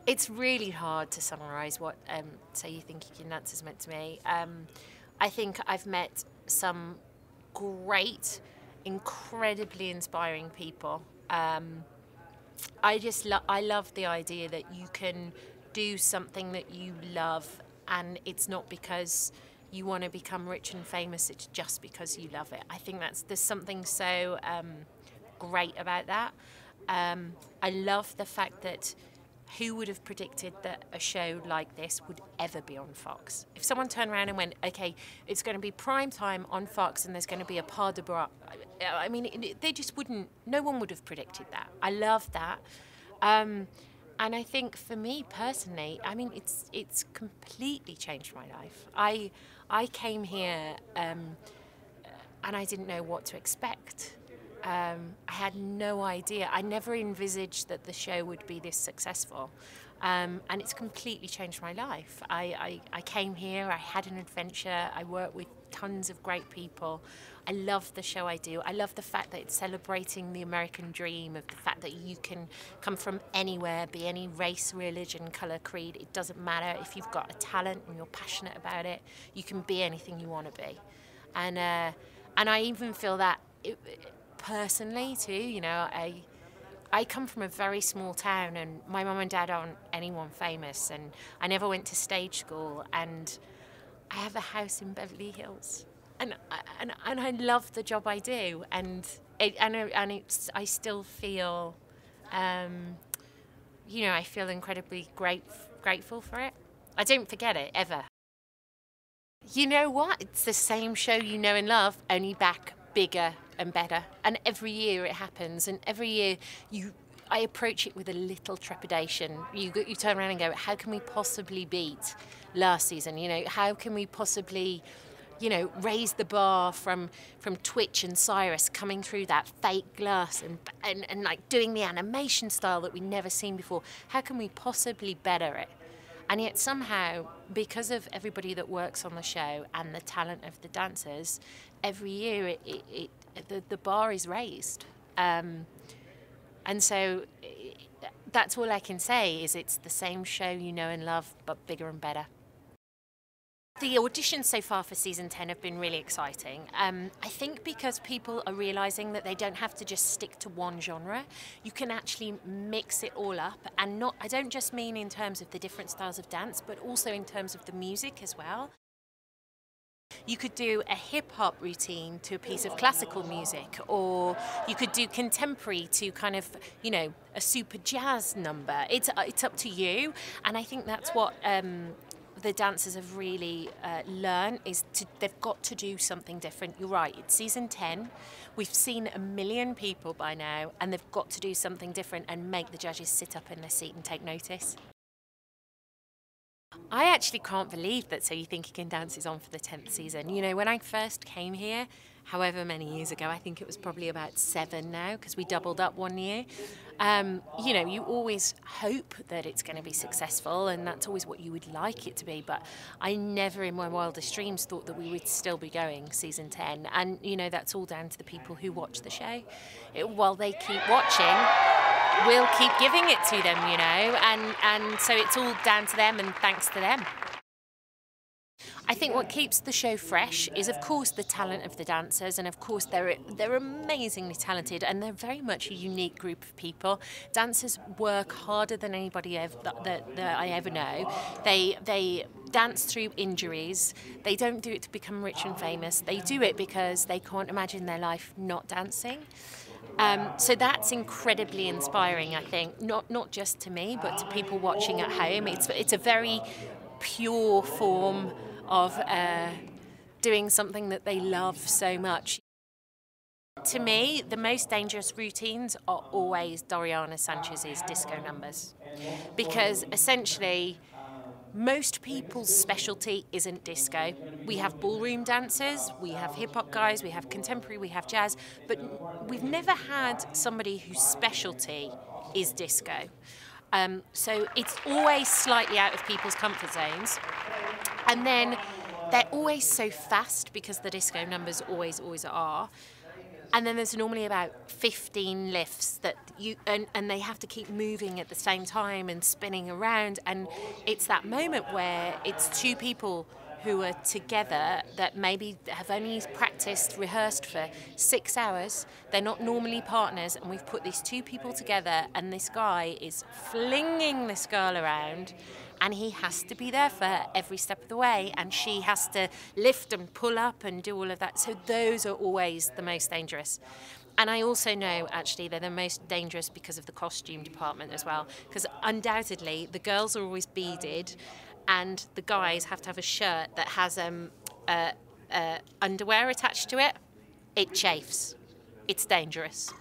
It's really hard to summarise what So You Think You Can Dance has meant to me. I think I've met some great, incredibly inspiring people. I love the idea that you can do something that you love, and it's not because you want to become rich and famous. It's just because you love it. I think there's something so great about that. I love the fact that who would have predicted that a show like this would ever be on Fox? If someone turned around and went, okay, it's going to be prime time on Fox and there's going to be a pas de bras, I mean, they just wouldn't, no one would have predicted that. I love that. And I think for me personally, I mean, it's completely changed my life. I came here and I didn't know what to expect. I had no idea. I never envisaged that the show would be this successful. And it's completely changed my life. I came here, I had an adventure, I worked with tons of great people. I love the show I do. I love the fact that it's celebrating the American dream, of the fact that you can come from anywhere, be any race, religion, colour, creed. It doesn't matter. If you've got a talent and you're passionate about it, you can be anything you want to be. And I even feel that personally too, you know, I come from a very small town and my mum and dad aren't anyone famous, and I never went to stage school, and I have a house in Beverly Hills, and I love the job I do, and I still feel, you know, I feel incredibly grateful for it. I don't forget it ever. You know what? It's the same show you know and love, only back bigger and better. And every year it happens, and every year I approach it with a little trepidation. You turn around and go, how can we possibly beat last season? You know, how can we possibly, you know, raise the bar from Twitch and Cyrus coming through that fake glass and like doing the animation style that we've never seen before? How can we possibly better it? And yet somehow, because of everybody that works on the show and the talent of the dancers, every year the bar is raised. And so that's all I can say, is it's the same show you know and love, but bigger and better. The auditions so far for season 10 have been really exciting. I think because people are realising that they don't have to just stick to one genre. You can actually mix it all up, and I don't just mean in terms of the different styles of dance, but also in terms of the music as well. You could do a hip-hop routine to a piece of classical music, or you could do contemporary to kind of, you know, a super jazz number. It's up to you, and I think that's what the dancers have really learned, is they've got to do something different. You're right, it's season 10. We've seen 1 million people by now, and they've got to do something different and make the judges sit up in their seat and take notice. I actually can't believe that So You Think You Can Dance is on for the 10th season. You know, when I first came here, however many years ago, I think it was probably about 7 now, because we doubled up 1 year. You know, you always hope that it's going to be successful, and that's always what you would like it to be, but I never in my wildest dreams thought that we would still be going season 10. And, you know, that's all down to the people who watch the show. While they keep watching, we'll keep giving it to them, you know, and so it's all down to them, and thanks to them. I think what keeps the show fresh is, of course, the talent of the dancers, and of course they're amazingly talented, and they're very much a unique group of people. Dancers work harder than anybody that I ever know. They dance through injuries. They don't do it to become rich and famous. They do it because they can't imagine their life not dancing. So that's incredibly inspiring, I think, not just to me, but to people watching at home. It's a very pure form of doing something that they love so much. To me, the most dangerous routines are always Doriana Sanchez's disco numbers, because essentially most people's specialty isn't disco. We have ballroom dancers, we have hip-hop guys, we have contemporary, we have jazz, but we've never had somebody whose specialty is disco. So it's always slightly out of people's comfort zones. And then they're always so fast, because the disco numbers always are. And then there's normally about 15 lifts that and they have to keep moving at the same time and spinning around. And it's that moment where it's two people who are together that maybe have only practiced, rehearsed for 6 hours. They're not normally partners, and we've put these two people together, and this guy is flinging this girl around, and he has to be there for her every step of the way, and she has to lift and pull up and do all of that. So those are always the most dangerous. And I also know, actually, they're the most dangerous because of the costume department as well, because undoubtedly the girls are always beaded, and the guys have to have a shirt that has underwear attached to it. It chafes. It's dangerous.